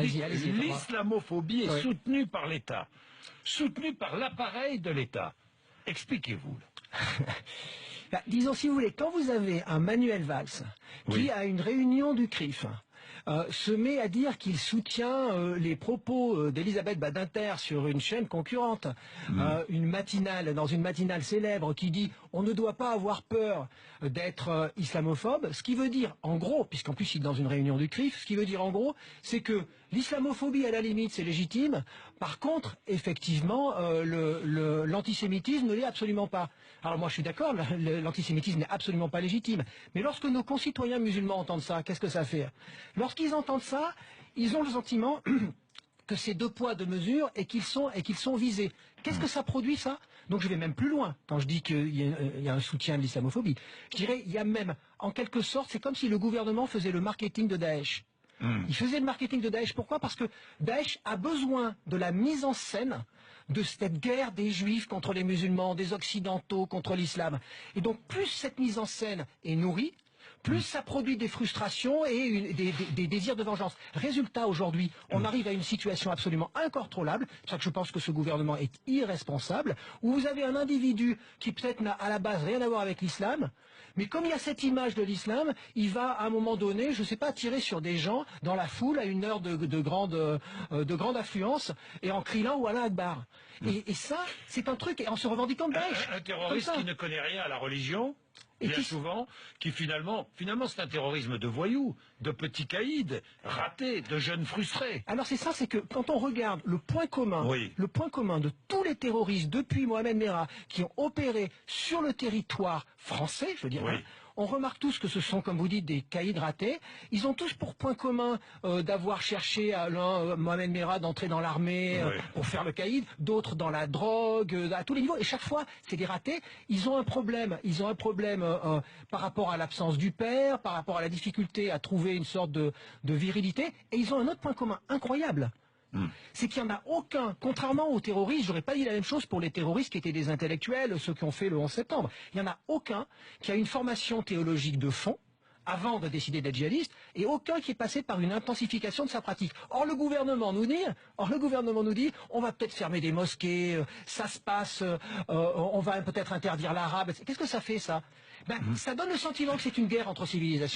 Vous dites, l'islamophobie est oui. soutenue par l'État, soutenue par l'appareil de l'État. Expliquez-vous. Bah, disons, si vous voulez, quand vous avez un Manuel Valls qui, à une réunion du CRIF, se met à dire qu'il soutient les propos d'Elisabeth Badinter sur une chaîne concurrente, dans une matinale célèbre qui dit on ne doit pas avoir peur d'être islamophobe, ce qui veut dire en gros, puisqu'en plus il est dans une réunion du CRIF, ce qui veut dire en gros, c'est que l'islamophobie à la limite c'est légitime, par contre effectivement l'antisémitisme ne l'est absolument pas. Alors moi je suis d'accord, l'antisémitisme n'est absolument pas légitime, mais lorsque nos concitoyens musulmans entendent ça, qu'est-ce que ça fait ? Lorsqu'ils entendent ça, ils ont le sentiment que c'est deux poids, deux mesures et qu'ils sont visés. Qu'est-ce que ça produit, ça? Donc je vais même plus loin quand je dis qu'il y a un soutien de l'islamophobie. Je dirais, il y a même, en quelque sorte, c'est comme si le gouvernement faisait le marketing de Daesh. Il faisait le marketing de Daesh. Pourquoi? Parce que Daesh a besoin de la mise en scène de cette guerre des Juifs contre les musulmans, des Occidentaux contre l'islam. Et donc plus cette mise en scène est nourrie, plus ça produit des frustrations et des désirs de vengeance. Résultat, aujourd'hui, on arrive à une situation absolument incontrôlable. C'est pour ça que je pense que ce gouvernement est irresponsable, où vous avez un individu qui peut-être n'a à la base rien à voir avec l'islam, mais comme il y a cette image de l'islam, il va à un moment donné, je sais pas, tirer sur des gens dans la foule à une heure de grande affluence et en criant ou Allahu Akbar. Et ça, c'est un truc, et en se revendiquant de Daesh. Un terroriste qui ne connaît rien à la religion, bien souvent, qui finalement c'est un terrorisme de voyous, de petits caïds, ratés, de jeunes frustrés. Alors c'est ça, c'est que quand on regarde le point commun de tous les terroristes depuis Mohamed Merah qui ont opéré sur le territoire français, je veux dire, on remarque tous que ce sont, comme vous dites, des caïds ratés. Ils ont tous pour point commun d'avoir cherché Mohamed Merah d'entrer dans l'armée pour faire le caïd, d'autres dans la drogue, à tous les niveaux. Et chaque fois, c'est des ratés. Ils ont un problème. Par rapport à l'absence du père, par rapport à la difficulté à trouver une sorte de virilité. Et ils ont un autre point commun incroyable. C'est qu'il n'y en a aucun, contrairement aux terroristes, j'aurais pas dit la même chose pour les terroristes qui étaient des intellectuels, ceux qui ont fait le 11 septembre. Il n'y en a aucun qui a une formation théologique de fond, avant de décider d'être djihadiste, et aucun qui est passé par une intensification de sa pratique. Or le gouvernement nous dit, on va peut-être fermer des mosquées, ça se passe, on va peut-être interdire l'arabe. Qu'est-ce que ça fait, ça? Ça donne le sentiment que c'est une guerre entre civilisations.